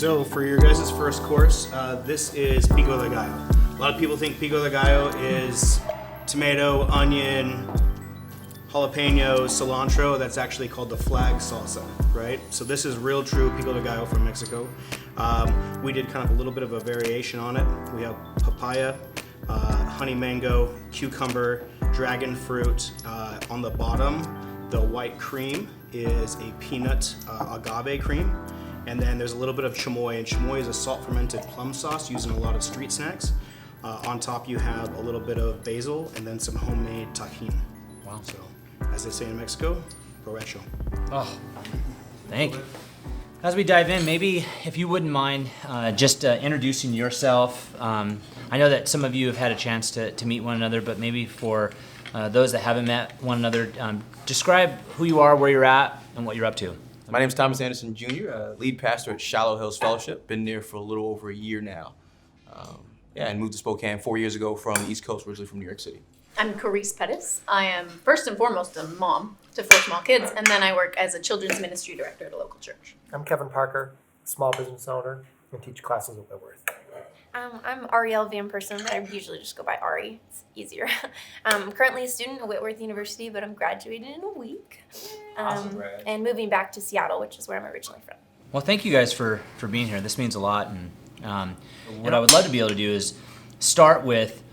So for your guys' first course, this is pico de gallo. A lot of people think pico de gallo is tomato, onion, jalapeno, cilantro. That's actually called the flag salsa, right? So this is real true pico de gallo from Mexico. We did kind of a little bit of a variation on it. We have papaya, honey mango, cucumber, dragon fruit. On the bottom, the white cream is a peanut agave cream. And then there's a little bit of chamoy, and chamoy is a salt fermented plum sauce used in a lot of street snacks. On top you have a little bit of basil and then some homemade tahini. Wow. So, as they say in Mexico, provecho. Oh, thank you. As we dive in, maybe if you wouldn't mind just introducing yourself. I know that some of you have had a chance to meet one another, but maybe for those that haven't met one another, describe who you are, where you're at, and what you're up to. My name is Thomas Anderson Jr., lead pastor at Shallow Hills Fellowship. Been there for a little over a year now. And moved to Spokane 4 years ago from the East Coast, originally from New York City. I'm Carice Pettis. I am first and foremost a mom to 4 small kids, and then I work as a children's ministry director at a local church. I'm Kevin Parker, small business owner, and teach classes at Whitworth. I'm Arielle Van Person. I usually just go by Ari. It's easier. I'm currently a student at Whitworth University, but I'm graduating in a week. Awesome, and moving back to Seattle, which is where I'm originally from. Well, thank you guys for being here. This means a lot. And what I would love to be able to do is start with,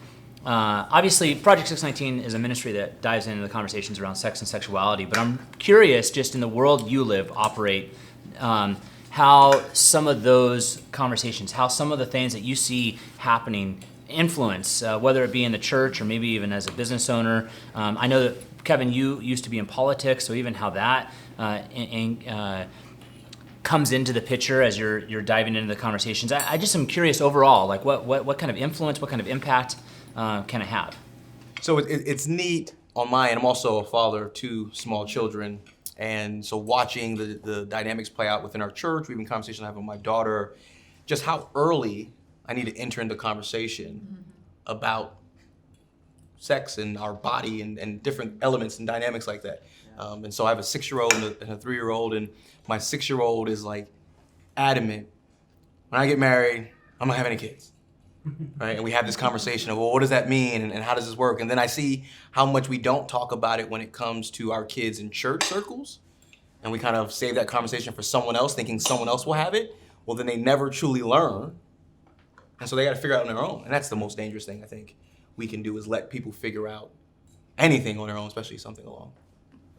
obviously, Project 619 is a ministry that dives into the conversations around sex and sexuality. But I'm curious, just in the world you live, operate, how some of those conversations, how some of the things that you see happening influence, whether it be in the church or maybe even as a business owner. I know that, Kevin, you used to be in politics, so even how that comes into the picture as you're diving into the conversations. I just am curious overall, like what kind of influence, what kind of impact can it have? So it's neat on my end. I'm also a father of 2 small children. And so watching the dynamics play out within our church, even conversations I have with my daughter, just how early I need to enter into conversation about sex and our body and different elements and dynamics like that. And so I have a 6-year-old and a 3-year-old, and my 6-year-old is like adamant, when I get married, I'm not having any kids. Right? And we have this conversation of, well, what does that mean and how does this work? And then I see how much we don't talk about it when it comes to our kids in church circles. And we kind of save that conversation for someone else, thinking someone else will have it. Well, then they never truly learn. And so they got to figure it out on their own. And that's the most dangerous thing I think we can do, is let people figure out anything on their own, especially something along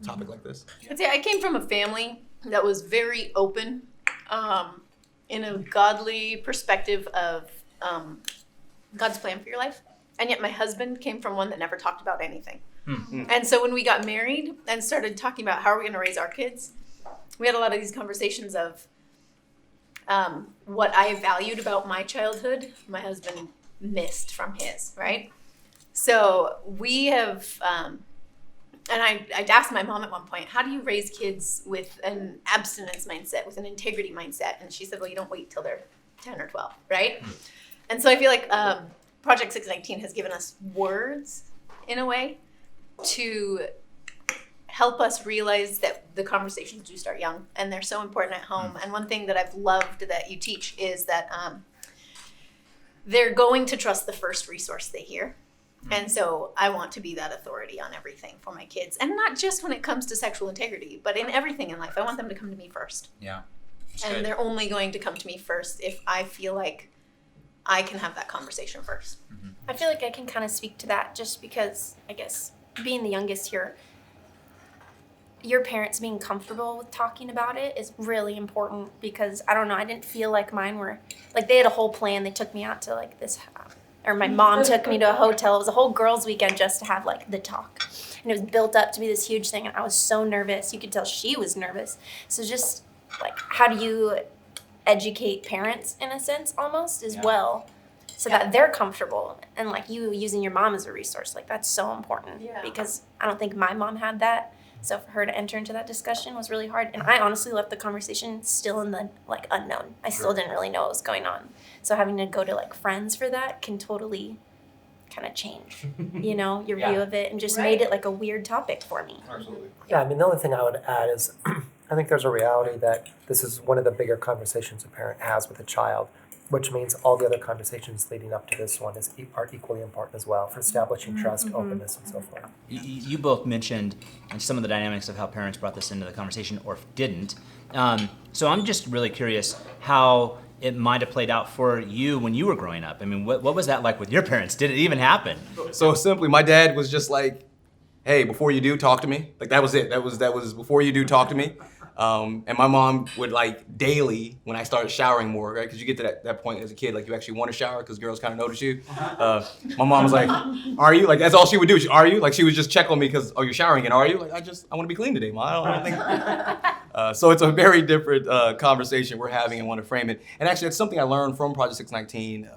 a topic like this. I'd say I came from a family that was very open in a godly perspective of God's plan for your life. And yet my husband came from one that never talked about anything. Mm-hmm. And so when we got married and started talking about how are we going to raise our kids, we had a lot of these conversations of what I valued about my childhood, my husband missed from his, right? So we have, and I'd asked my mom at one point, how do you raise kids with an abstinence mindset, with an integrity mindset? And she said, well, you don't wait till they're 10 or 12, right? And so I feel like Project 619 has given us words, in a way, to help us realize that the conversations do start young, and they're so important at home. And one thing that I've loved that you teach is that they're going to trust the first resource they hear. And so I want to be that authority on everything for my kids. And not just when it comes to sexual integrity, but in everything in life. I want them to come to me first. Yeah. And they're only going to come to me first if I feel like I can have that conversation first. Mm-hmm. I feel like I can kind of speak to that just because, I guess, being the youngest here, your parents being comfortable with talking about it is really important because, I don't know, I didn't feel like mine were, like they had a whole plan. They took me out to like this, or my mom took me to a hotel. It was a whole girls' weekend just to have like the talk. And it was built up to be this huge thing, and I was so nervous. You could tell she was nervous. So just like, how do you educate parents in a sense almost as well, so that they're comfortable, and like you using your mom as a resource, like that's so important because I don't think my mom had that. So for her to enter into that discussion was really hard. And I honestly left the conversation still in the like unknown. I still didn't really know what was going on. So having to go to like friends for that can totally kind of change, you know, your view of it, and just made it like a weird topic for me. Absolutely. Yeah, I mean, the only thing I would add is I think there's a reality that this is one of the bigger conversations a parent has with a child, which means all the other conversations leading up to this one are equally important as well for establishing trust, openness, and so forth. You both mentioned some of the dynamics of how parents brought this into the conversation or didn't. So I'm just really curious how it might have played out for you when you were growing up. I mean, what was that like with your parents? Did it even happen? So simply, my dad was just like, "Hey, before you do, talk to me." Like that was it. That was before you do, talk to me. And my mom would like daily when I started showering more, right? Because you get to that point as a kid, like you actually want to shower because girls kind of notice you. My mom was like, "Are you?" Like that's all she would do. Are you? Like she would just check on me because, "Oh, you're showering and are you?" Like I want to be clean today, Ma. I don't think. So it's a very different conversation we're having and want to frame it. And actually, it's something I learned from Project 619.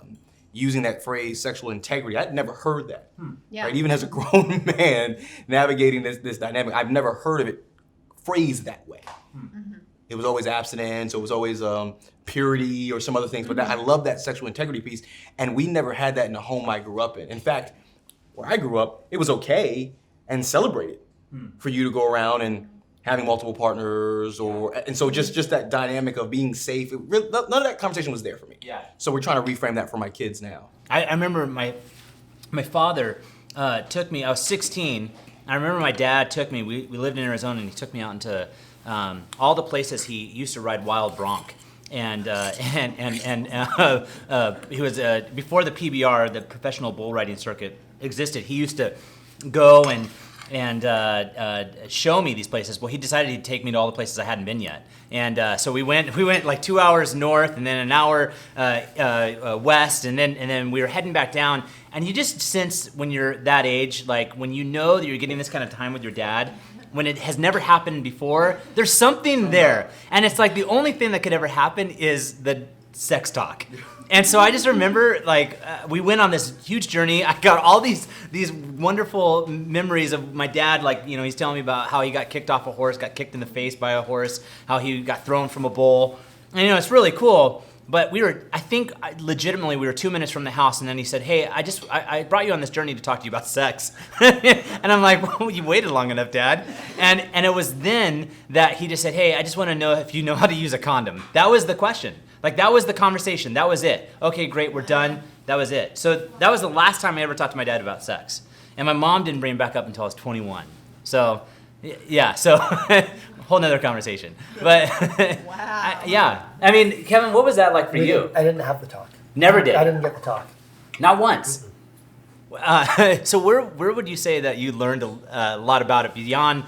Using that phrase, sexual integrity. I'd never heard that. Yeah. Right? Even as a grown man navigating this dynamic, I've never heard of it phrased that way. It was always abstinence, it was always purity or some other things, but I love that sexual integrity piece, and we never had that in the home I grew up in. In fact, where I grew up, it was okay and celebrated for you to go around and having multiple partners, and so just that dynamic of being safe, none of that conversation was there for me. Yeah. So we're trying to reframe that for my kids now. I remember my father took me. I was 16. I remember my dad took me. We lived in Arizona, and he took me out into all the places he used to ride wild bronc. And he was before the PBR, the professional bull riding circuit existed. He used to go and show me these places. Well, he decided he'd take me to all the places I hadn't been yet. And so we went like 2 hours north and then an hour west, and then we were heading back down. And you just sense when you're that age, like when you know that you're getting this kind of time with your dad, when it has never happened before, there's something there. And it's like the only thing that could ever happen is the sex talk. And so I just remember, like, we went on this huge journey. I got all these wonderful memories of my dad, like, you know, he's telling me about how he got kicked off a horse, got kicked in the face by a horse, how he got thrown from a bull. And, you know, it's really cool. But I think legitimately we were 2 minutes from the house, and then he said, "Hey, I brought you on this journey to talk to you about sex." And I'm like, "Well, you waited long enough, Dad." And it was then that he just said, "Hey, I just want to know if you know how to use a condom." That was the question. Like, that was the conversation. That was it. Okay, great, we're done. That was it. So that was the last time I ever talked to my dad about sex. And my mom didn't bring it back up until I was 21. So, yeah, so whole nother conversation. But, Wow. yeah. I mean, Kevin, what was that like for you? I didn't have the talk. Never did. I didn't get the talk. Not once. So where would you say that you learned a lot about it beyond,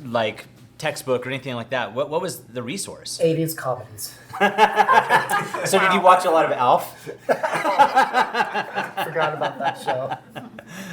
like, textbook or anything like that? What was the resource? 80s comedies. So did you watch a lot of Alf? Forgot about that show.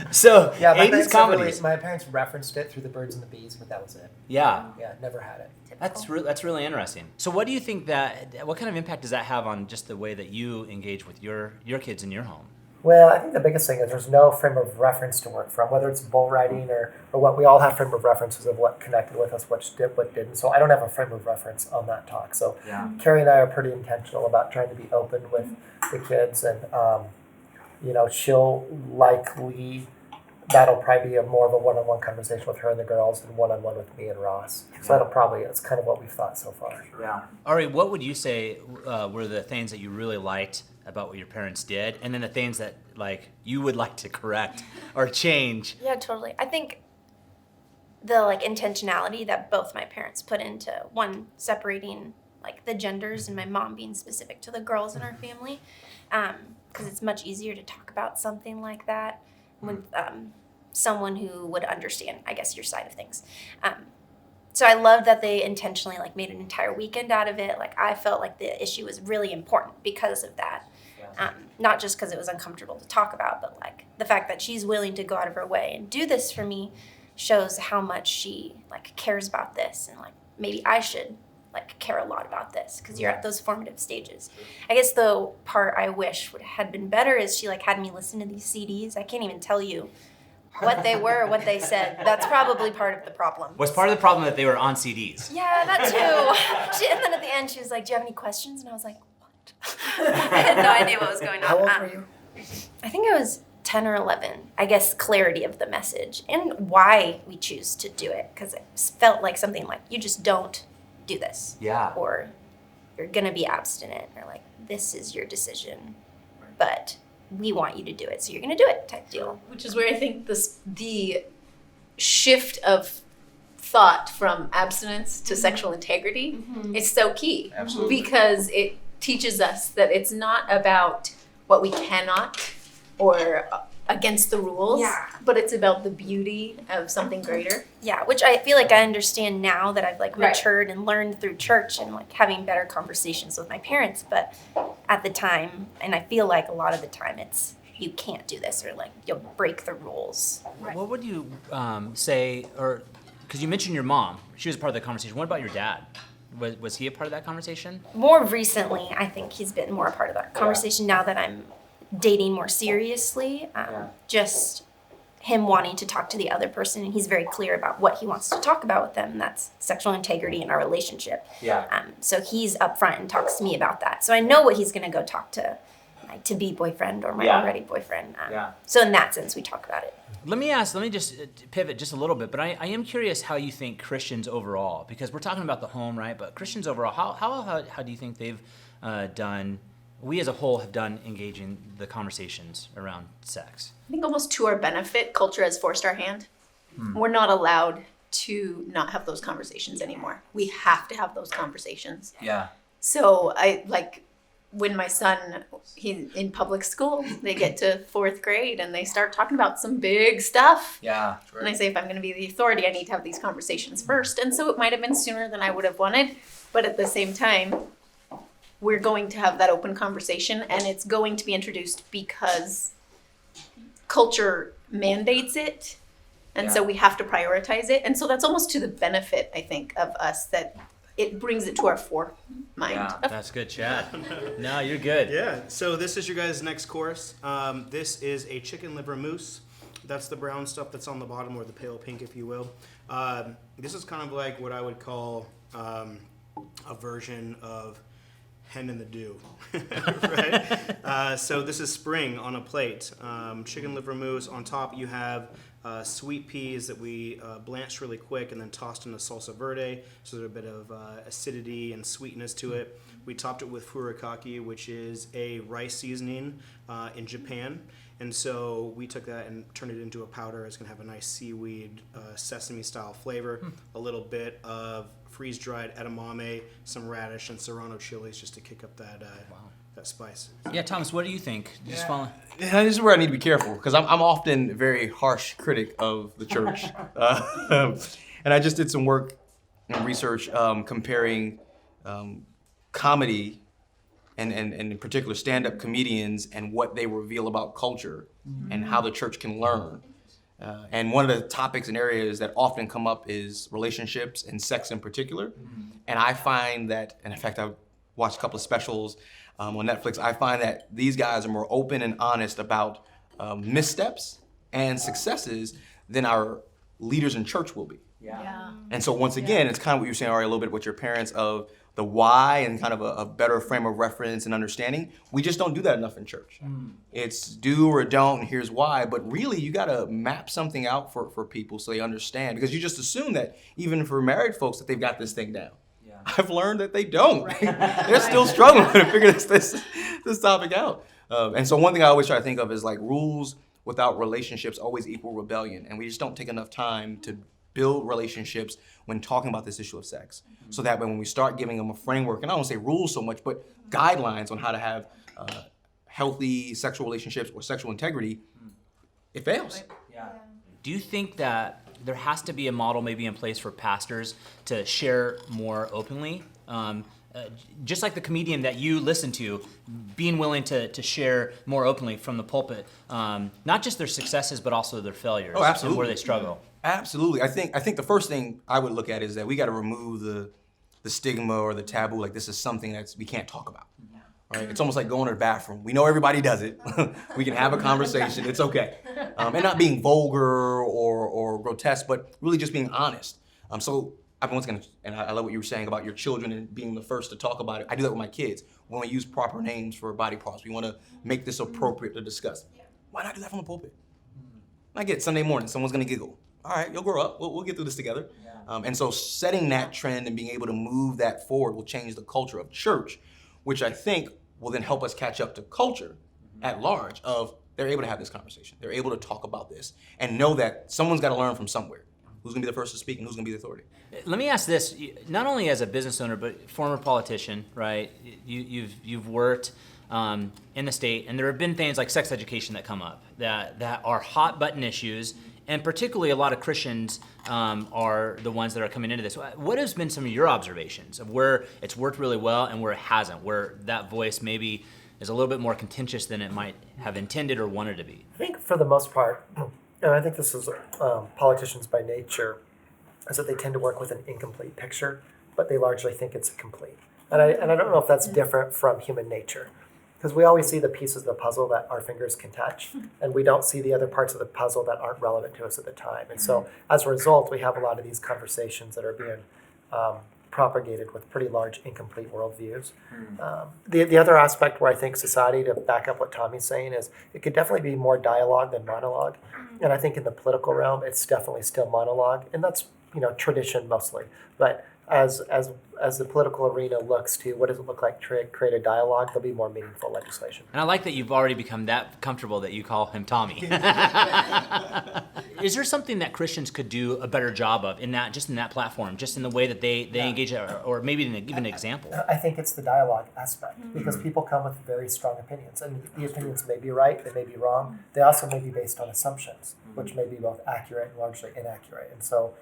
So Yeah, 80s comedies. My parents referenced it through The Birds and the Bees, but that was it. Yeah. Yeah, never had it. That's really interesting. So what do you think what kind of impact does that have on just the way that you engage with your kids in your home? Well, I think the biggest thing is there's no frame of reference to work from, whether it's bull riding or what. We all have frame of references of what connected with us, what didn't. So I don't have a frame of reference on that talk. So Yeah. Carrie and I are pretty intentional about trying to be open with the kids, and she'll likely, that'll probably be more of a one-on-one conversation with her and the girls and one-on-one with me and Ross. So that's kind of what we've thought so far. Yeah. Ari, what would you say were the things that you really liked about what your parents did, and then the things that, like, you would like to correct or change? Yeah, totally. I think the, like, intentionality that both my parents put into, one, separating, like, the genders, and my mom being specific to the girls in our family, because it's much easier to talk about something like that with someone who would understand, I guess, your side of things. So I love that they intentionally, like, made an entire weekend out of it. Like, I felt like the issue was really important because of that. Not just because it was uncomfortable to talk about, but, like, the fact that she's willing to go out of her way and do this for me shows how much she, like, cares about this, and, like, maybe I should, like, care a lot about this because you're at those formative stages. I guess the part I wish had been better is she, like, had me listen to these CDs. I can't even tell you what they were or what they said. That's probably part of the problem. Was part of the problem that they were on CDs? Yeah, that too. And then at the end she was like, "Do you have any questions?" And I was like, I had no idea what was going on. How old were you? I think I was 10 or 11. I guess clarity of the message and why we choose to do it, because it felt like something like you just don't do this. Yeah. Or you're going to be abstinent, or like, this is your decision, but we want you to do it, so you're going to do it type deal. Which is where I think the shift of thought from abstinence to sexual integrity is so key. Absolutely. Because it teaches us that it's not about what we cannot or against the rules, Yeah. but it's about the beauty of something greater. Yeah, which I feel like I understand now that I've like Right. matured and learned through church and like having better conversations with my parents. But at the time, and I feel like a lot of the time, it's you can't do this, or like you'll break the rules. What would you say, or because you mentioned your mom, she was part of the conversation. What about your dad? Was he a part of that conversation? More recently, I think he's been more a part of that conversation now that I'm dating more seriously. Just him wanting to talk to the other person, and he's very clear about what he wants to talk about with them, and that's sexual integrity in our relationship. So he's upfront and talks to me about that. So I know what he's going to go talk to my to-be boyfriend or my already boyfriend. So in that sense, we talk about it. Let me just pivot just a little bit, but I am curious how you think Christians overall, because we're talking about the home, right? But Christians overall, how do you think they've done, we as a whole have done engaging the conversations around sex? I think almost to our benefit, culture has forced our hand. We're not allowed to not have those conversations anymore. We have to have those conversations. Yeah. So I like when my son, he's in public school, they get to 4th grade and they start talking about some big stuff. Yeah. And I say, if I'm going to be the authority, I need to have these conversations first. And so it might have been sooner than I would have wanted. But at the same time, we're going to have that open conversation, and it's going to be introduced because culture mandates it. And so we have to prioritize it. And so that's almost to the benefit, I think, of us, that it brings it to our foremind. Yeah, that's good, Chad. No, you're good. Yeah, so this is your guys' next course. This is a chicken liver mousse. That's the brown stuff that's on the bottom, or the pale pink, if you will. This is kind of like what I would call a version of hen in the dew, right? So this is spring on a plate. Chicken liver mousse. On top you have sweet peas that we blanched really quick and then tossed in a salsa verde, so there's a bit of acidity and sweetness to it. We topped it with furikake, which is a rice seasoning in Japan. And so we took that and turned it into a powder. It's going to have a nice seaweed, sesame-style flavor, a little bit of freeze-dried edamame, some radish, and serrano chilies just to kick up that that spice. Yeah, Thomas, what do you think? Just follow. Yeah, this is where I need to be careful, because I'm often a very harsh critic of the church. And I just did some work and research comparing comedy and in particular stand-up comedians and what they reveal about culture and how the church can learn. And one of the topics and areas that often come up is relationships and sex in particular. And I find that, and in fact, I've watched a couple of specials on Netflix, I find that these guys are more open and honest about missteps and successes than our leaders in church will be. Yeah. And so once again, it's kind of what you were saying already a little bit with your parents of the why and kind of a better frame of reference and understanding. We just don't do that enough in church. It's do or don't, and here's why. But really, you got to map something out for people so they understand. Because you just assume that even for married folks that they've got this thing down. Yeah. I've learned that they don't. They're still struggling to figure this topic out. And so one thing I always try to think of is like rules without relationships always equal rebellion. And we just don't take enough time to build relationships when talking about this issue of sex. So that when we start giving them a framework, and I don't say rules so much, but guidelines on how to have healthy sexual relationships or sexual integrity, it fails. Do you think that there has to be a model maybe in place for pastors to share more openly? Just like the comedian that you listen to, being willing to share more openly from the pulpit, not just their successes, but also their failures. Oh, absolutely. And where they struggle. Absolutely. I think the first thing I would look at is that we got to remove the stigma or the taboo. Like this is something that we can't talk about. Right? It's almost like going to the bathroom. We know everybody does it. We can have a conversation. It's okay. And not being vulgar or grotesque, but really just being honest. So I love what you were saying about your children and being the first to talk about it. I do that with my kids. When we use proper names for body parts, we want to make this appropriate to discuss. Why not do that from the pulpit? I get it, Sunday morning, someone's going to giggle. all right, you'll grow up. We'll get through this together. And so setting that trend and being able to move that forward will change the culture of church, which I think will then help us catch up to culture at large of they're able to have this conversation. They're able to talk about this and know that someone's got to learn from somewhere. Who's going to be the first to speak and who's going to be the authority? Let me ask this: not only as a business owner, but former politician, right? You've worked in the state, and there have been things like sex education that come up that are hot button issues, and particularly a lot of Christians are the ones that are coming into this. What has been some of your observations of where it's worked really well and where it hasn't, where that voice maybe is a little bit more contentious than it might have intended or wanted to be? I think for the most part, and I think this is politicians by nature, is that they tend to work with an incomplete picture, but they largely think it's complete. And I don't know if that's different from human nature, because we always see the pieces of the puzzle that our fingers can touch, and we don't see the other parts of the puzzle that aren't relevant to us at the time. And so as a result, we have a lot of these conversations that are being propagated with pretty large incomplete worldviews. The other aspect where I think society, to back up what Tommy's saying, is it could definitely be more dialogue than monologue. And I think in the political realm, it's definitely still monologue, and that's tradition mostly. But as the political arena looks to what does it look like to create a dialogue, there'll be more meaningful legislation. And I like that you've already become that comfortable that you call him Tommy. Is there something that Christians could do a better job of in that platform, just in the way that they engage, or maybe even an example? I think it's the dialogue aspect, because people come with very strong opinions, and the opinions may be right, they may be wrong. They also may be based on assumptions, which may be both accurate and largely inaccurate. And so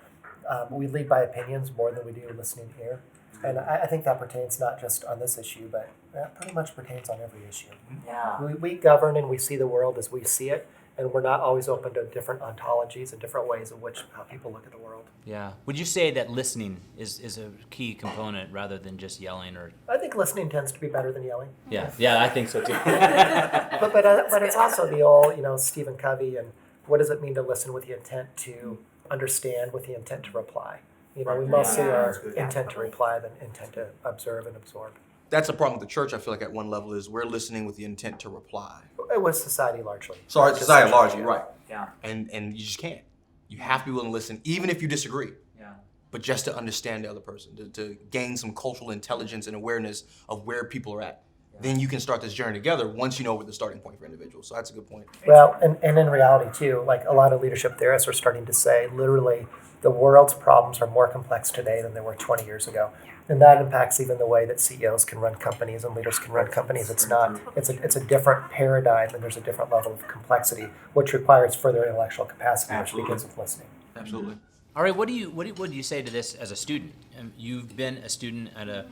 we lead by opinions more than we do listening ear. And I think that pertains not just on this issue, but that pretty much pertains on every issue. Yeah. We govern and we see the world as we see it, and we're not always open to different ontologies and different ways in which how people look at the world. Yeah. Would you say that listening is a key component rather than just yelling? Or I think listening tends to be better than yelling. Yeah, I think so too. But it's also the old, Stephen Covey, and what does it mean to listen with the intent to understand, with the intent to reply? We mostly are intent to reply than intent to observe and absorb. That's the problem with the church, I feel like, at one level, is we're listening with the intent to reply. It was society largely. Sorry, society largely, right. Yeah. And you just can't. You have to be willing to listen, even if you disagree. Yeah. But just to understand the other person, to gain some cultural intelligence and awareness of where people are at. Then you can start this journey together once you know where the starting point for individuals. So that's a good point. Well, and in reality too, like a lot of leadership theorists are starting to say, literally, the world's problems are more complex today than they were 20 years ago. And that impacts even the way that CEOs can run companies and leaders can run companies. It's a different paradigm, and there's a different level of complexity, which requires further intellectual capacity, which begins with listening. Absolutely. All right. What do you say to this as a student? You've been a student at a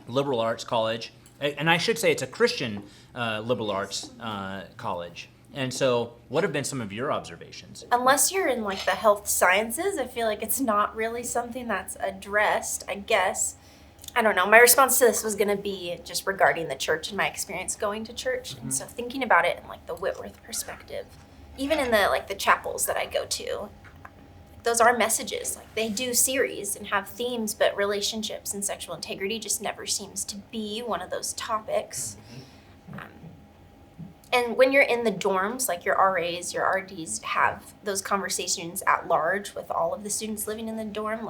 liberal arts college, and I should say it's a Christian liberal arts college. And so, what have been some of your observations? Unless you're in the health sciences, I feel like it's not really something that's addressed, I guess. I don't know. My response to this was going to be just regarding the church and my experience going to church. And so thinking about it in the Whitworth perspective, even in the chapels that I go to, those are messages. They do series and have themes, but relationships and sexual integrity just never seems to be one of those topics. And when you're in the dorms, your RAs, your RDs have those conversations at large with all of the students living in the dorm,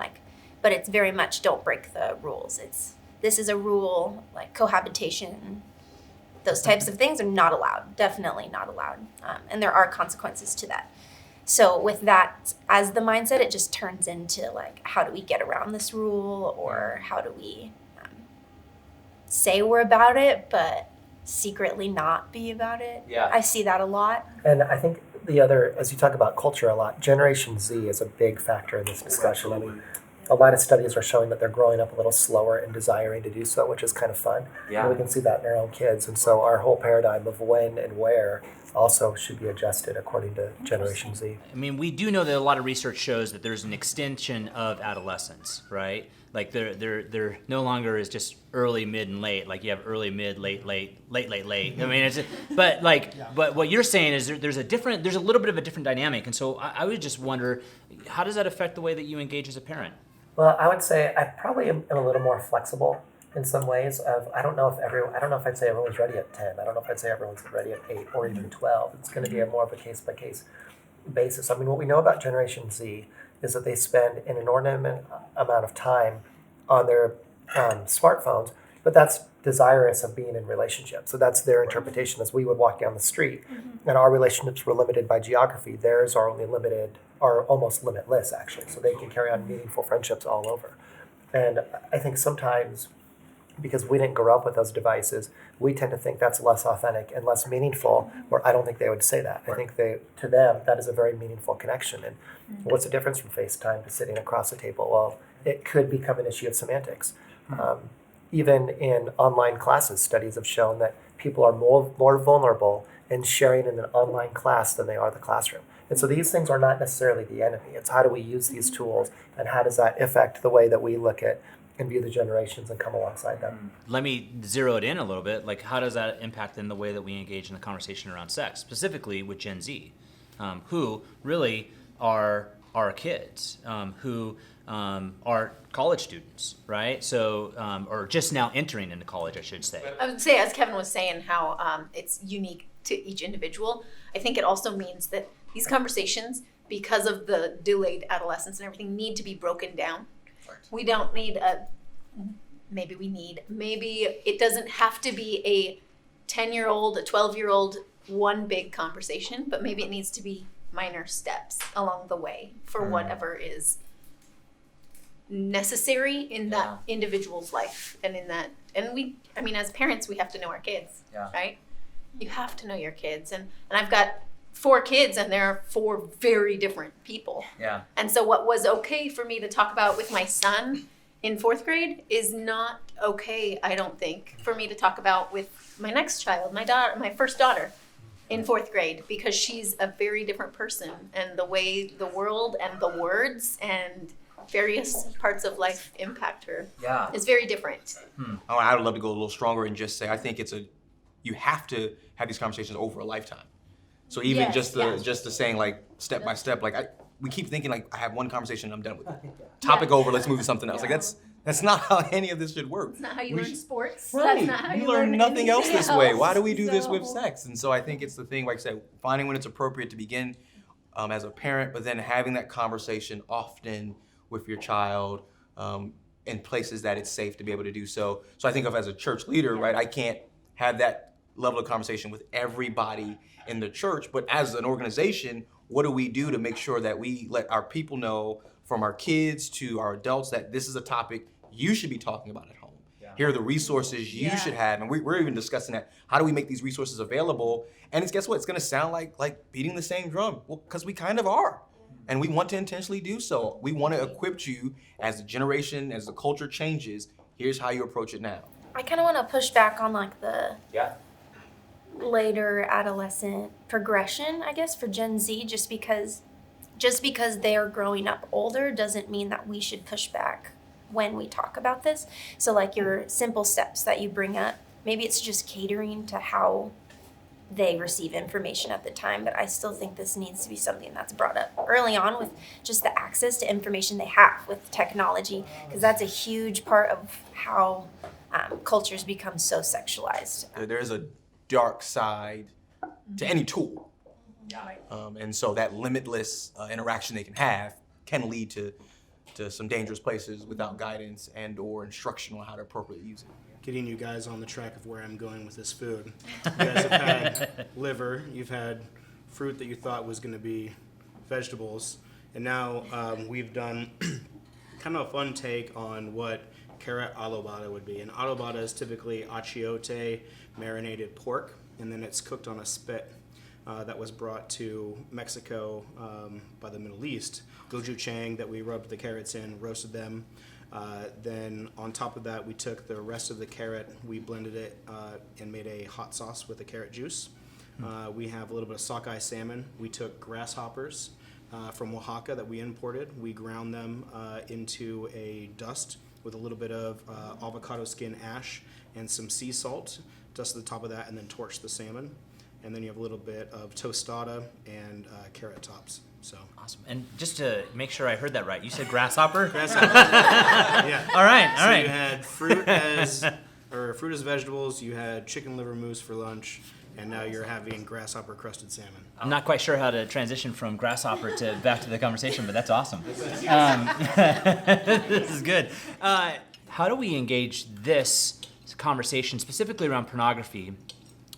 but it's very much don't break the rules. This is a rule, cohabitation, those types of things are not allowed, definitely not allowed. And there are consequences to that. So with that as the mindset, it just turns into how do we get around this rule, or how do we say we're about it, but secretly not be about it. Yeah. I see that a lot. And I think the other, as you talk about culture a lot, Generation Z is a big factor in this discussion. I mean, a lot of studies are showing that they're growing up a little slower and desiring to do so, which is kind of fun. Yeah. And we can see that in our own kids. And so our whole paradigm of when and where also should be adjusted according to Generation Z. I mean, we do know that a lot of research shows that there's an extension of adolescence, right? There no longer is just early, mid, and late. You have early, mid, late. I mean, but what you're saying is there's a little bit of a different dynamic, and so I would just wonder, how does that affect the way that you engage as a parent? Well, I would say I probably am a little more flexible in some ways. I don't know if I'd say everyone's ready at 10. I don't know if I'd say everyone's ready at 8 or even 12. It's going to be more of a case by case. basis. I mean, what we know about Generation Z is that they spend an inordinate amount of time on their smartphones, but that's desirous of being in relationships. So that's their interpretation. As we would walk down the street, and our relationships were limited by geography. Theirs are only limited, are almost limitless, actually. So they can carry on meaningful friendships all over. And I think sometimes, because we didn't grow up with those devices, we tend to think that's less authentic and less meaningful, where I don't think they would say that. I think to them, that is a very meaningful connection. And what's the difference from FaceTime to sitting across a table? Well, it could become an issue of semantics. Even in online classes, studies have shown that people are more vulnerable in sharing in an online class than they are the classroom. And so these things are not necessarily the enemy. It's how do we use these tools, and how does that affect the way that we look at and view the generations and come alongside them. Let me zero it in a little bit. Like, how does that impact in the way that we engage in the conversation around sex, specifically with Gen Z, who really are kids, who are college students, right? So, or just now entering into college, I should say. I would say, as Kevin was saying, how it's unique to each individual. I think it also means that these conversations, because of the delayed adolescence and everything, need to be broken down. We don't need maybe it doesn't have to be a 10-year-old, a 12-year-old, one big conversation, but maybe it needs to be minor steps along the way for whatever is necessary in that individual's life. And as parents, we have to know our kids, right? You have to know your kids. And I've got 4 kids, and they're 4 very different people. Yeah. And so what was okay for me to talk about with my son in 4th grade is not okay, I don't think, for me to talk about with my next child, my first daughter in 4th grade, because she's a very different person, and the way the world and the words and various parts of life impact her is very different. Oh, I would love to go a little stronger and just say, I think you have to have these conversations over a lifetime. So even just the saying, like, step by step, like we keep thinking, like, I have one conversation and I'm done with it. Topic over, let's move to something else. Like that's not how any of this should work. It's not how you learn sports. Right. That's not how you learn nothing else this else. way. Why do we do this with sex? And so I think it's the thing, like I said, finding when it's appropriate to begin as a parent, but then having that conversation often with your child in places that it's safe to be able to do so. So I think of as a church leader, right, I can't have that level of conversation with everybody in the church, but as an organization, what do we do to make sure that we let our people know, from our kids to our adults, that this is a topic you should be talking about at home. Here are the resources you should have, and we're even discussing that. How do we make these resources available? And guess what? It's going to sound like beating the same drum. Well, because we kind of are, and we want to intentionally do so. We want to equip you as the generation, as the culture changes. Here's how you approach it now. I kind of want to push back on like the later adolescent progression, I guess, for Gen Z, just because they're growing up older doesn't mean that we should push back when we talk about this. So like your simple steps that you bring up, maybe it's just catering to how they receive information at the time, but I still think this needs to be something that's brought up early on with just the access to information they have with technology, because that's a huge part of how cultures become so sexualized. There's a dark side to any tool. And so that limitless interaction they can have can lead to some dangerous places without guidance and or instruction on how to appropriately use it. Getting you guys on the track of where I'm going with this food. You guys have had liver, you've had fruit that you thought was going to be vegetables, and now we've done kind of a fun take on what carrot adobada would be. And adobada is typically achiote marinated pork, and then it's cooked on a spit that was brought to Mexico by the Middle East. Gochujang that we rubbed the carrots in, roasted them. Then on top of that, we took the rest of the carrot, we blended it and made a hot sauce with the carrot juice. We have a little bit of sockeye salmon. We took grasshoppers from Oaxaca that we imported. We ground them into a dust with a little bit of avocado skin ash and some sea salt. Dust the top of that and then torch the salmon. And then you have a little bit of tostada and carrot tops. So Awesome. And just to make sure I heard that right, you said grasshopper? grasshopper. Yeah. All right. You had fruit as vegetables. You had chicken liver mousse for lunch, and now you're having grasshopper crusted salmon. I'm not quite sure how to transition from grasshopper to back to the conversation, but that's awesome. This is good. How do we engage this conversation specifically around pornography?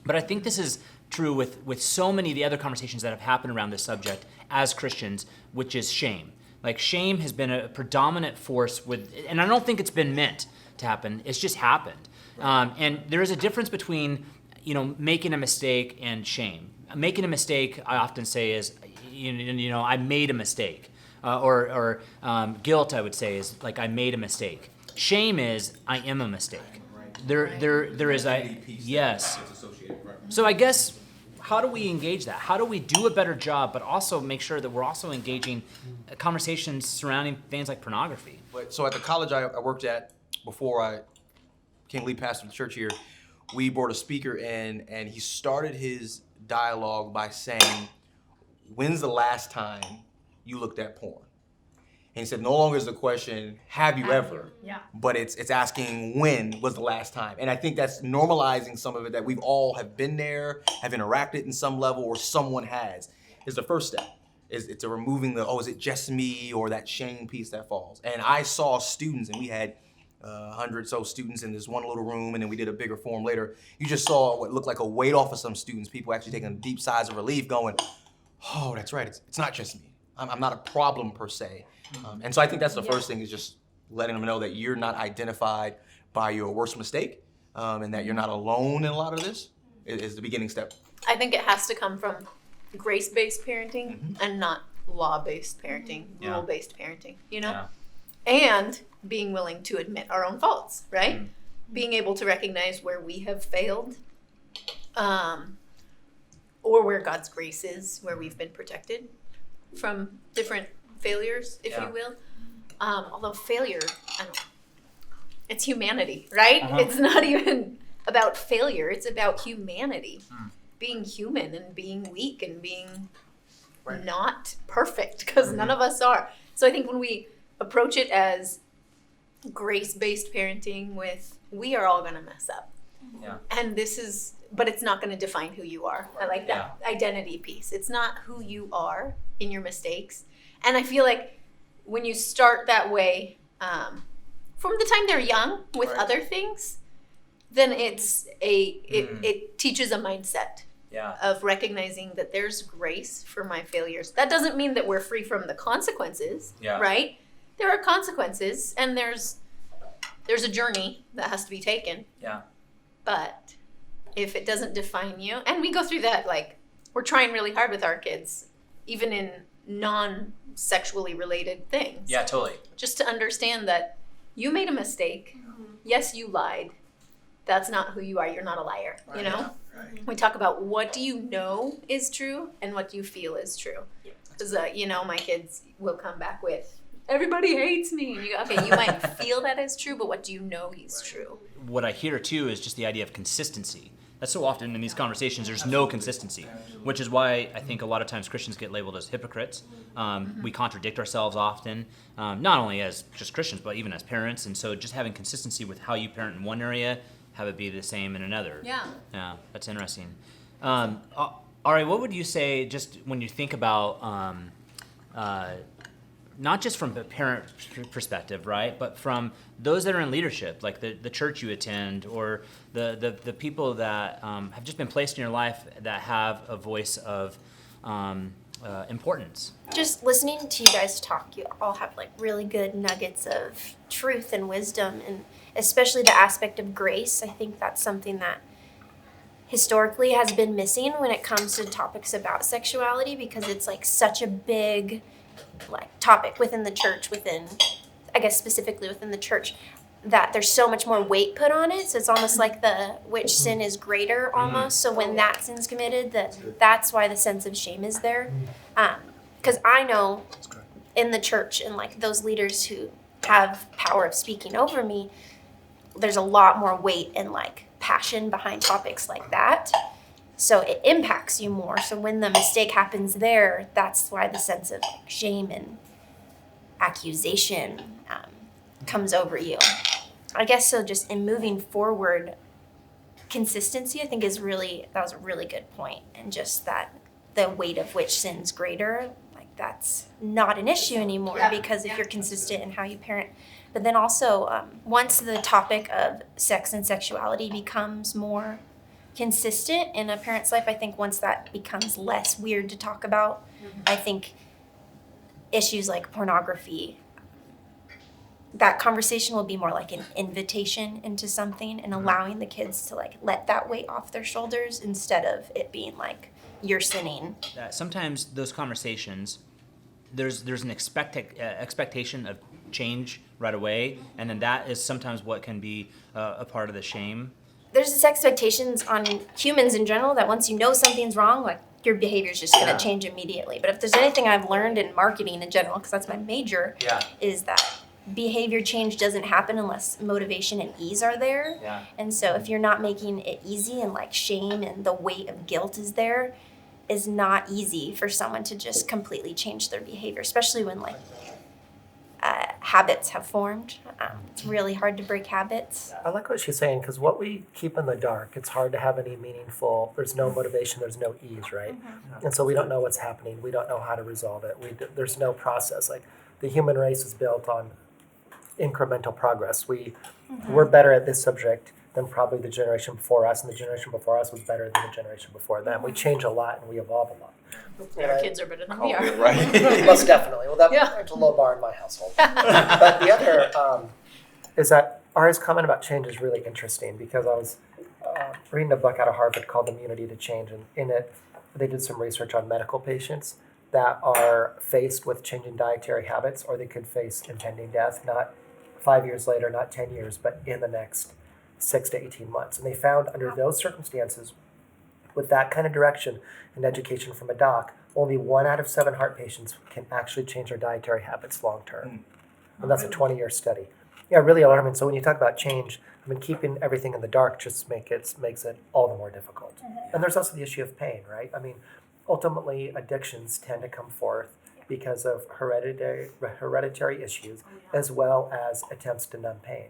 But I think this is true with so many of the other conversations that have happened around this subject as Christians, which is shame. Like, shame has been a predominant force and I don't think it's been meant to happen. It's just happened. And there is a difference between, making a mistake and shame. Making a mistake, I often say, is, I made a mistake. Or guilt, I would say, is like, I made a mistake. Shame is, I am a mistake. There is a, yes. So I guess, how do we engage that? How do we do a better job, but also make sure that we're also engaging conversations surrounding things like pornography? So at the college I worked at before I became lead pastor of the church here, we brought a speaker in, and he started his dialogue by saying, when's the last time you looked at porn? And he said, no longer is the question, have you ever? Yeah. But it's asking, when was the last time? And I think that's normalizing some of it, that we've all have been there, have interacted in some level, or someone has, is the first step. It's a removing is it just me, or that shame piece that falls. And I saw students, and we had 100 so students in this one little room, and then we did a bigger forum later. You just saw what looked like a weight off of some students, people actually taking deep sighs of relief, going, oh, that's right, it's not just me. I'm not a problem per se. And so I think that's the first thing, is just letting them know that you're not identified by your worst mistake, and that you're not alone in a lot of this is the beginning step. I think it has to come from grace-based parenting and not law-based parenting, rule-based parenting, Yeah. And being willing to admit our own faults, right? Being able to recognize where we have failed, or where God's grace is, where we've been protected from different failures, if you will. Although failure, it's humanity, right? It's not even about failure. It's about humanity. Being human and being weak and being not perfect, because none of us are. So I think when we approach it as grace-based parenting with, we are all going to mess up. Yeah. And but it's not going to define who you are. I like that identity piece. It's not who you are in your mistakes. And I feel like when you start that way, from the time they're young with other things, then it teaches a mindset of recognizing that there's grace for my failures. That doesn't mean that we're free from the consequences, right? There are consequences, and there's a journey that has to be taken. Yeah. But if it doesn't define you, and we go through that, like, we're trying really hard with our kids, even in non-sexually related things. Yeah, totally. Just to understand that you made a mistake. Yes, you lied. That's not who you are. You're not a liar, you know? Right. We talk about what do you know is true and what do you feel is true. Because, my kids will come back with, everybody hates me. And you go, okay, you might feel that is true, but what do you know is true? What I hear, too, is just the idea of consistency. That's so often in these conversations, there's no consistency, which is why I think a lot of times Christians get labeled as hypocrites. We contradict ourselves often, not only as just Christians, but even as parents. And so just having consistency with how you parent in one area, have it be the same in another. Yeah, that's interesting. Ari, what would you say, just when you think about, not just from a parent perspective, right, but from those that are in leadership, like the church you attend, or the people that have just been placed in your life that have a voice of importance? Just listening to you guys talk, you all have like really good nuggets of truth and wisdom, and especially the aspect of grace. I think that's something that historically has been missing when it comes to topics about sexuality, because it's like such a big topic within the church, specifically within the church, that there's so much more weight put on it. So it's almost like which sin is greater almost. So when that sin's committed, that's why the sense of shame is there. Because I know in the church, and like those leaders who have power of speaking over me, there's a lot more weight and like passion behind topics like that. So it impacts you more. So when the mistake happens there, that's why the sense of shame and accusation comes over you. I guess so. Just in moving forward, consistency, I think that was a really good point. And just that the weight of which sin's greater, like that's not an issue anymore because if you're consistent in how you parent. But then also, once the topic of sex and sexuality becomes more consistent in a parent's life, I think once that becomes less weird to talk about, I think issues like pornography, that conversation will be more like an invitation into something and allowing the kids to like let that weight off their shoulders instead of it being like you're sinning. Sometimes those conversations, there's an expectation of change right away, and then that is sometimes what can be a part of the shame. There's this expectations on humans in general that once you know something's wrong, like your behavior is just going to change immediately. But if there's anything I've learned in marketing in general, because that's my major, is that behavior change doesn't happen unless motivation and ease are there. And so if you're not making it easy and like shame and the weight of guilt is there, is not easy for someone to just completely change their behavior, especially when like habits have formed. It's really hard to break habits. I like what she's saying, because what we keep in the dark, it's hard to have any meaningful, there's no motivation, there's no ease, right? And so we don't know what's happening. We don't know how to resolve it. There's no process. Like the human race is built on incremental progress. We're better at this subject than probably the generation before us, and the generation before us was better than the generation before them. We change a lot and we evolve a lot. Our kids are better than we are. Right. Most definitely. Well, that's a low bar in my household. But the other is that Ari's comment about change is really interesting, because I was reading a book out of Harvard called Immunity to Change, and in it they did some research on medical patients that are faced with changing dietary habits, or they could face impending death, not 5 years later, not 10 years, but in the next 6 to 18 months. And they found under those circumstances, with that kind of direction and education from a doc, only 1 out of 7 heart patients can actually change their dietary habits long term. And that's a 20-year study. Yeah, really alarming. So when you talk about change, I mean, keeping everything in the dark just makes it all the more difficult. And there's also the issue of pain, right? I mean, ultimately, addictions tend to come forth because of hereditary issues, as well as attempts to numb pain.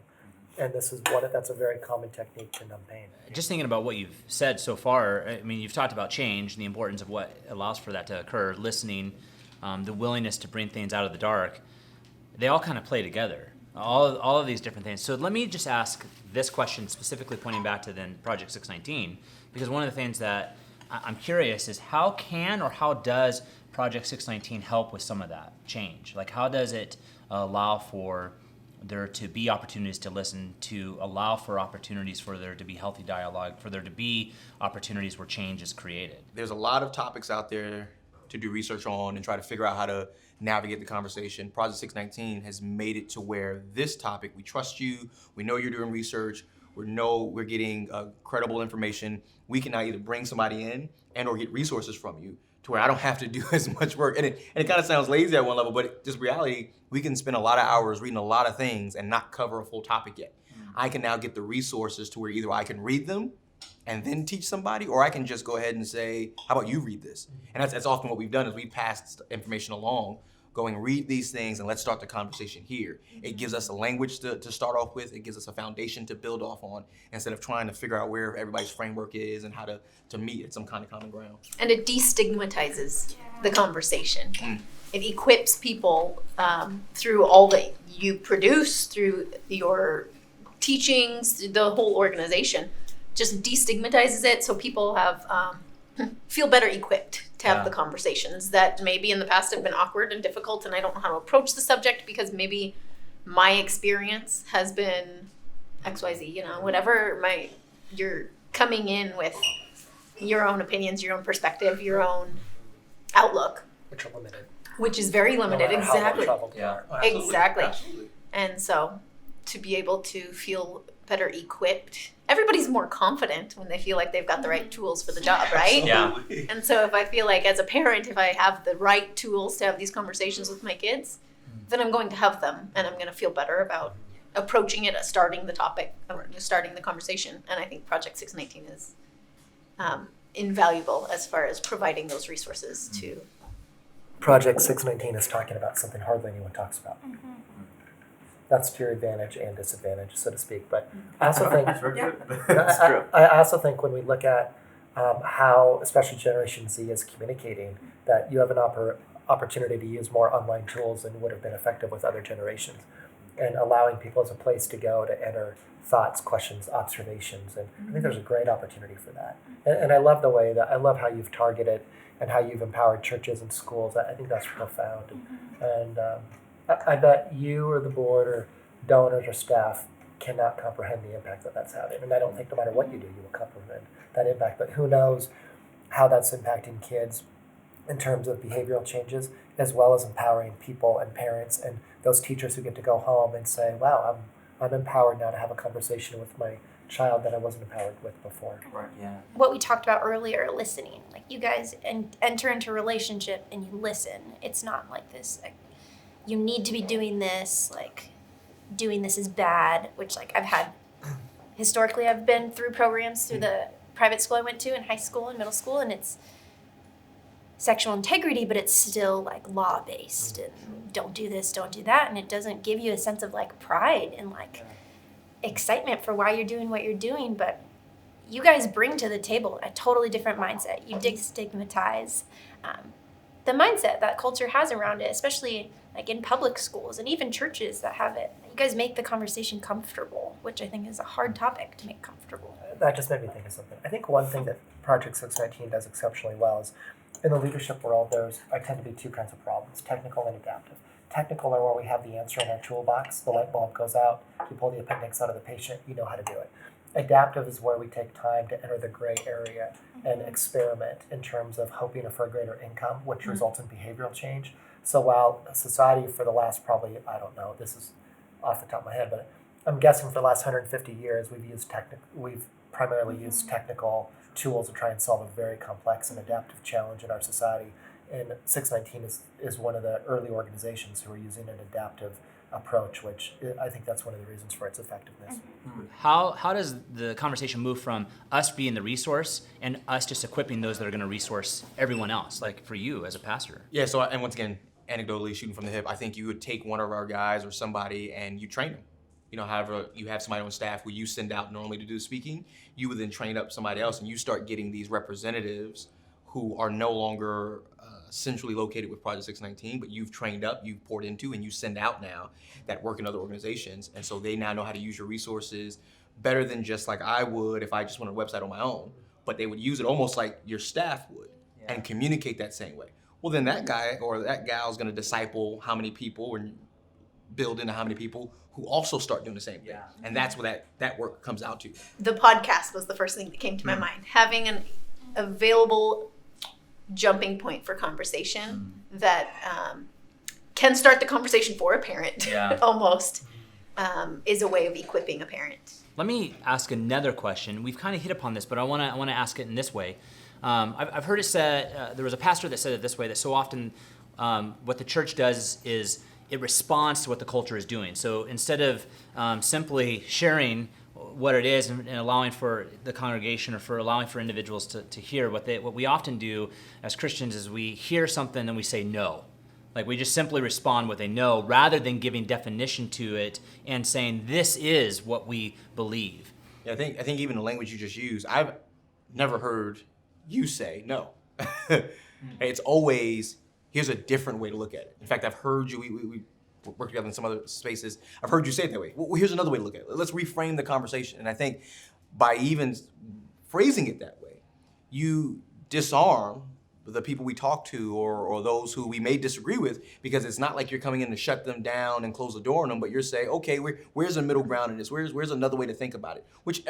And that's a very common technique to numb pain. Just thinking about what you've said so far, I mean, you've talked about change and the importance of what allows for that to occur, listening, the willingness to bring things out of the dark. They all kind of play together, all of these different things. So let me just ask this question, specifically pointing back to then Project 619, because one of the things that I'm curious is how does Project 619 help with some of that change? Like, how does it allow for there to be opportunities to listen, to allow for opportunities for there to be healthy dialogue, for there to be opportunities where change is created? There's a lot of topics out there to do research on and try to figure out how to navigate the conversation. Project 619 has made it to where this topic, we trust you, we know you're doing research, we know we're getting credible information. We can now either bring somebody in and or get resources from you to where I don't have to do as much work. And it kind of sounds lazy at one level, but just reality, we can spend a lot of hours reading a lot of things and not cover a full topic yet. I can now get the resources to where either I can read them and then teach somebody, or I can just go ahead and say, how about you read this? And that's often what we've done, is we passed information along, going read these things and let's start the conversation here. It gives us a language to start off with. It gives us a foundation to build off on, instead of trying to figure out where everybody's framework is and how to meet at some kind of common ground. And it destigmatizes the conversation. It equips people through all that you produce, through your teachings, the whole organization. Just destigmatizes it, so people have feel better equipped to have the conversations that maybe in the past have been awkward and difficult, and I don't know how to approach the subject because maybe my experience has been XYZ, whatever you're coming in with your own opinions, your own perspective, your own outlook. Which are limited. Which is very limited, No matter how well exactly. traveled you are. Exactly. Absolutely. And so to be able to feel better equipped, everybody's more confident when they feel like they've got the right tools for the job, right? Yeah. And so if I feel like as a parent, if I have the right tools to have these conversations with my kids, then I'm going to have them, and I'm going to feel better about approaching it, starting the topic, starting the conversation. And I think Project 619 is invaluable as far as providing those resources to. Project 619 is talking about something hardly anyone talks about. that's to your advantage and disadvantage, so to speak. But I also think That's true. I also think when we look at how, especially Generation Z, is communicating, that you have an opportunity to use more online tools than would have been effective with other generations, and allowing people as a place to go to enter thoughts, questions, observations, and I think there's a great opportunity for that. And I love the way that I love how you've targeted and how you've empowered churches and schools. I think that's profound, and I bet you or the board or donors or staff cannot comprehend the impact that that's having. And I don't think no matter what you do, you will comprehend that impact. But who knows how that's impacting kids in terms of behavioral changes, as well as empowering people and parents and those teachers who get to go home and say, wow, I'm empowered now to have a conversation with my child that I wasn't empowered with before. Right. Yeah. What we talked about earlier, listening. Like, you guys enter into a relationship and you listen. It's not like this, like, you need to be doing this, like, doing this is bad, which, like, historically I've been through programs through the private school I went to in high school and middle school, and it's sexual integrity, but it's still, like, law-based, and don't do this, don't do that, and it doesn't give you a sense of, like, pride and, like, excitement for why you're doing what you're doing. But you guys bring to the table a totally different mindset. You destigmatize the mindset that culture has around it, especially like in public schools and even churches that have it. You guys make the conversation comfortable, which I think is a hard topic to make comfortable. That just made me think of something. I think one thing that Project 619 does exceptionally well is in the leadership world, there tend to be two kinds of problems, technical and adaptive. Technical are where we have the answer in our toolbox, the light bulb goes out, you pull the appendix out of the patient, you know how to do it. Adaptive is where we take time to enter the gray area and experiment in terms of hoping for a greater income, which results in behavioral change. So while society for the last probably, I don't know, this is off the top of my head, but I'm guessing for the last 150 years we've primarily used technical tools to try and solve a very complex and adaptive challenge in our society. And 619 is one of the early organizations who are using an adaptive approach, which I think that's one of the reasons for its effectiveness. How does the conversation move from us being the resource and us just equipping those that are going to resource everyone else, like for you as a pastor? Yeah, so, and once again, anecdotally shooting from the hip, I think you would take one of our guys or somebody and you train them. You know, however, you have somebody on staff who you send out normally to do speaking, you would then train up somebody else, and you start getting these representatives who are no longer centrally located with Project 619, but you've trained up, you've poured into, and you send out now that work in other organizations. And so they now know how to use your resources better than just like I would if I just wanted a website on my own, but they would use it almost like your staff would and communicate that same way. Well, then that guy or that gal is going to disciple how many people and build into how many people who also start doing the same thing. And that's what that work comes out to. The podcast was the first thing that came to my mind. Having an available jumping point for conversation that can start the conversation for a parent almost is a way of equipping a parent. Let me ask another question. We've kind of hit upon this, but I want to ask it in this way. I've heard it said, there was a pastor that said it this way, that so often what the church does is it responds to what the culture is doing. So instead of simply sharing what it is and allowing for the congregation or for allowing for individuals to hear, what we often do as Christians is we hear something and we say no. Like, we just simply respond with a no rather than giving definition to it and saying this is what we believe. Yeah, I think even the language you just used, I've never heard you say no. It's always, here's a different way to look at it. In fact, I've heard you, we work together in some other spaces, I've heard you say it that way. Well, here's another way to look at it. Let's reframe the conversation. And I think by even phrasing it that way, you disarm the people we talk to or those who we may disagree with, because it's not like you're coming in to shut them down and close the door on them, but you're saying, okay, where's a middle ground in this? Where's another way to think about it? Which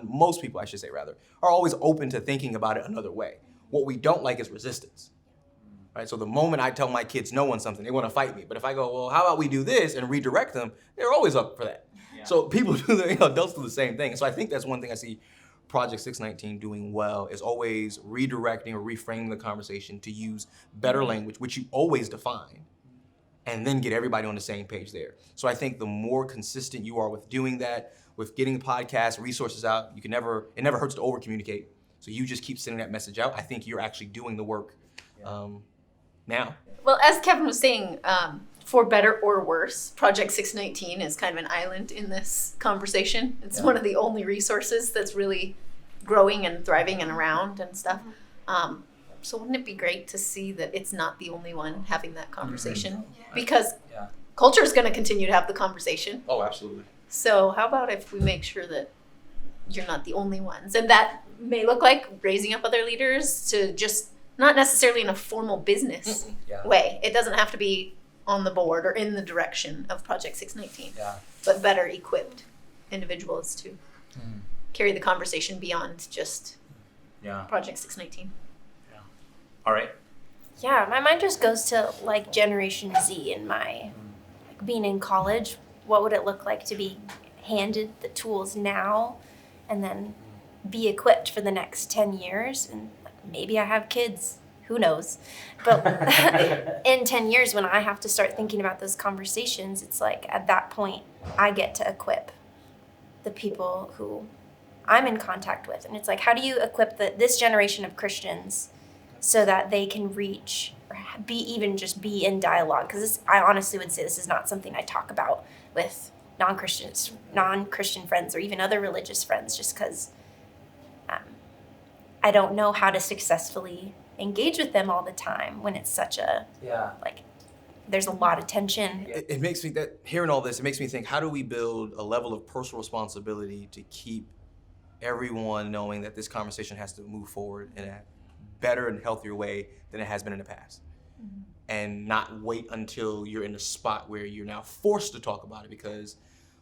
most people I should say rather, are always open to thinking about it another way. What we don't like is resistance. Right? So the moment I tell my kids no on something, they want to fight me. But if I go, well, how about we do this and redirect them, they're always up for that. Yeah. So people do adults do the same thing. So I think that's one thing I see Project 619 doing well, is always redirecting or reframing the conversation to use better language, which you always define, and then get everybody on the same page there. So I think the more consistent you are with doing that, with getting the podcast resources out, it never hurts to over communicate. So you just keep sending that message out. I think you're actually doing the work now. Well, as Kevin was saying, for better or worse, Project 619 is kind of an island in this conversation. It's one of the only resources that's really growing and thriving and around and stuff. So wouldn't it be great to see that it's not the only one having that conversation? Because culture is going to continue to have the conversation. Oh, absolutely. So how about if we make sure that you're not the only ones? And that may look like raising up other leaders to just not necessarily in a formal business way. It doesn't have to be on the board or in the direction of Project 619, but better equipped individuals to carry the conversation beyond just Project 619. All right. Yeah, my mind just goes to like Generation Z and my like, being in college. What would it look like to be handed the tools now and then be equipped for the next 10 years? And like, maybe I have kids. Who knows? But in 10 years, when I have to start thinking about those conversations, it's like at that point, I get to equip the people who I'm in contact with. And it's like, how do you equip this generation of Christians so that they can reach or be in dialogue? Because I honestly would say this is not something I talk about with non-Christian friends or even other religious friends, just because I don't know how to successfully engage with them all the time when it's such a like there's a lot of tension. It makes me hearing all this, it makes me think, how do we build a level of personal responsibility to keep everyone knowing that this conversation has to move forward in a better and healthier way than it has been in the past? And not wait until you're in a spot where you're now forced to talk about it because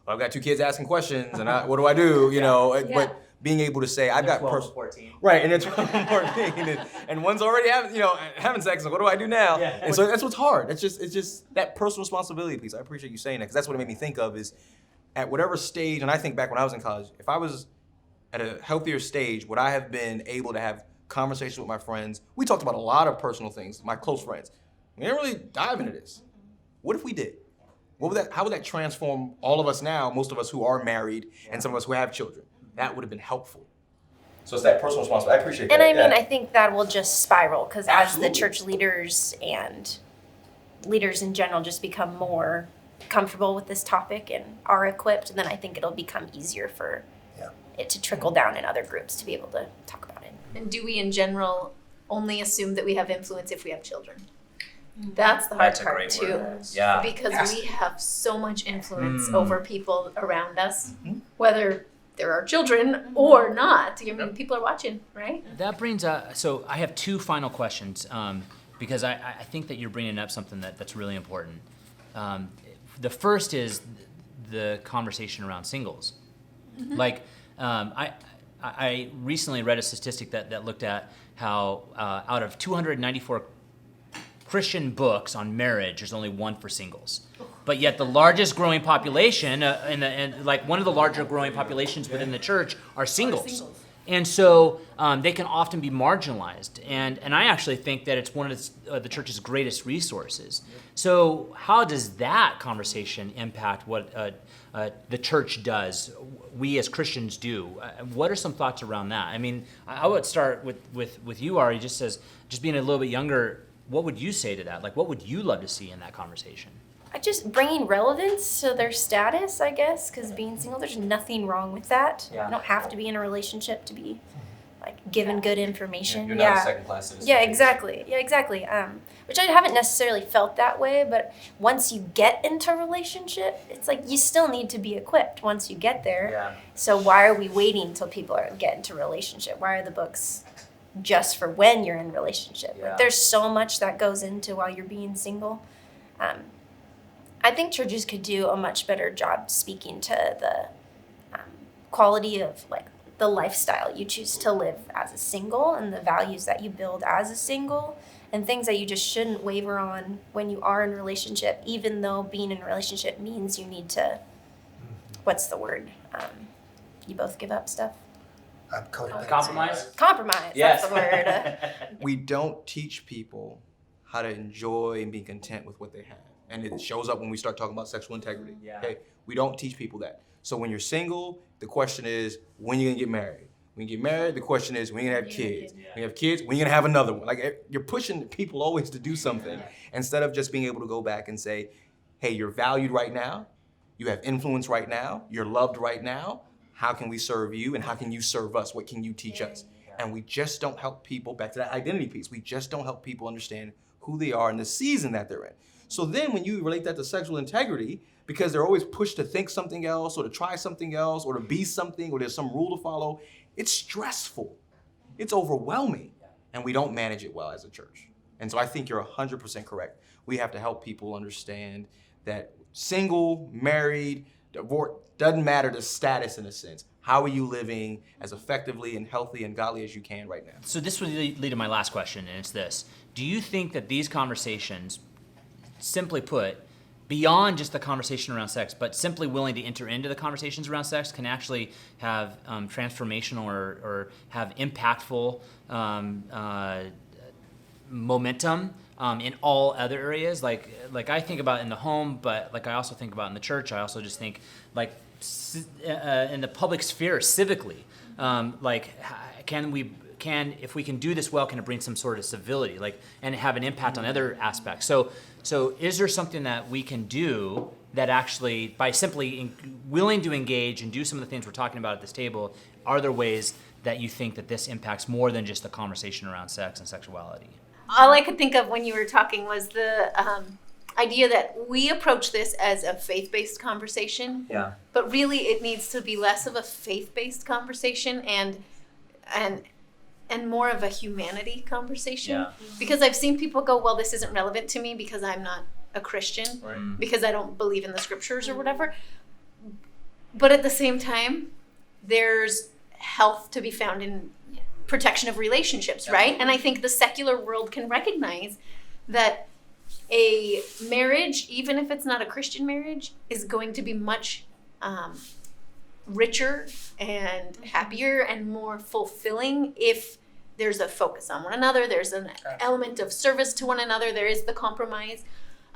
I've got 2 kids asking questions and what do I do? You know, but being able to say, I've got 14. Right, and it's 12 and 14, and one's already having sex. And what do I do now? And so that's what's hard. It's just that personal responsibility piece. I appreciate you saying that because that's what it made me think of is at whatever stage. And I think back when I was in college, if I was at a healthier stage, would I have been able to have conversations with my friends? We talked about a lot of personal things. My close friends. We didn't really dive into this. What if we did? How would that transform all of us now? Most of us who are married and some of us who have children. That would have been helpful. So it's that personal responsibility. I appreciate that. And I mean, I think that will just spiral because as the church leaders and leaders in general just become more comfortable with this topic and are equipped, then I think it'll become easier for it to trickle down in other groups to be able to talk about it. And do we in general only assume that we have influence if we have children? That's the hard part too. Yeah. Because we have so much influence over people around us, whether there are children or not. I mean, people are watching, right? That brings so I have 2 final questions because I think that you're bringing up something that's really important. The first is the conversation around singles. Like I recently read a statistic that looked at how out of 294 Christian books on marriage, there's only 1 for singles. But yet the largest growing population, and like one of the larger growing populations within the church are singles. And so they can often be marginalized. And I actually think that it's one of the church's greatest resources. So how does that conversation impact what the church does, we as Christians do? What are some thoughts around that? I mean, I would start with you, Ari, just being a little bit younger. What would you say to that? Like, what would you love to see in that conversation? Just bringing relevance to their status, I guess, because being single, there's nothing wrong with that. You don't have to be in a relationship to be like given good information. You're not a second-class citizen. Yeah, exactly. Which I haven't necessarily felt that way, but once you get into a relationship, it's like you still need to be equipped once you get there. Yeah. So why are we waiting until people get into a relationship? Why are the books just for when you're in a relationship? Yeah. Like, there's so much that goes into while you're being single. I think churches could do a much better job speaking to the quality of like the lifestyle you choose to live as a single and the values that you build as a single and things that you just shouldn't waver on when you are in a relationship, even though being in a relationship means you need to, what's the word? You both give up stuff? Compromise? Compromise, Yes. that's the word. We don't teach people how to enjoy and be content with what they have. And it shows up when we start talking about sexual integrity. Yeah. Okay? We don't teach people that. So when you're single, the question is, when are you gonna get married? When you get married, the question is, when are you gonna have kids? When you have kids, when are you gonna have another one? Like, you're pushing people always to do something instead of just being able to go back and say, hey, you're valued right now, you have influence right now, you're loved right now. How can we serve you and how can you serve us? What can you teach us? And we just don't help people, back to that identity piece, we just don't help people understand who they are in the season that they're in. So then when you relate that to sexual integrity, because they're always pushed to think something else or to try something else or to be something or there's some rule to follow, it's stressful, it's overwhelming, and we don't manage it well as a church. And so I think you're 100% correct. We have to help people understand that single, married, divorced, doesn't matter the status in a sense. How are you living as effectively and healthy and godly as you can right now? So this would lead to my last question, and it's this. Do you think that these conversations, simply put, beyond just the conversation around sex, but simply willing to enter into the conversations around sex, can actually have transformational or have impactful momentum in all other areas? Like I think about in the home, but like I also think about in the church. I also just think like in the public sphere, civically, if we can do this well, can it bring some sort of civility, and have an impact on other aspects? So is there something that we can do that actually, by simply willing to engage and do some of the things we're talking about at this table, are there ways that you think that this impacts more than just the conversation around sex and sexuality? All I could think of when you were talking was the idea that we approach this as a faith-based conversation. Yeah. But really, it needs to be less of a faith-based conversation and more of a humanity conversation. Yeah. Because I've seen people go, well, this isn't relevant to me because I'm not a Christian, Right. because I don't believe in the scriptures or whatever. But at the same time, there's health to be found in protection of relationships, right? And I think the secular world can recognize that a marriage, even if it's not a Christian marriage, is going to be much richer and happier and more fulfilling if there's a focus on one another, there's an element of service to one another, there is the compromise.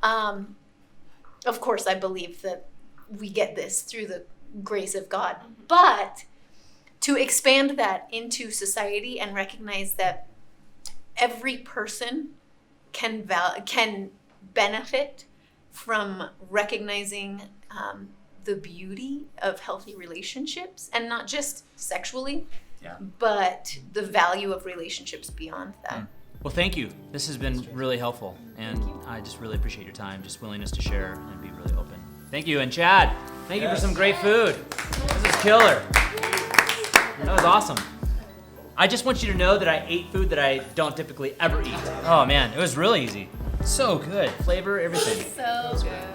Of course, I believe that we get this through the grace of God, but to expand that into society and recognize that every person can benefit from recognizing the beauty of healthy relationships, and not just sexually, but the value of relationships beyond that. Well, thank you. This has been really helpful, and I just really appreciate your time, just willingness to share and be really open. Thank you. And Chad, thank you for some great food. This is killer. That was awesome. I just want you to know that I ate food that I don't typically ever eat. Oh man, it was really easy. So good. Flavor, everything. So good.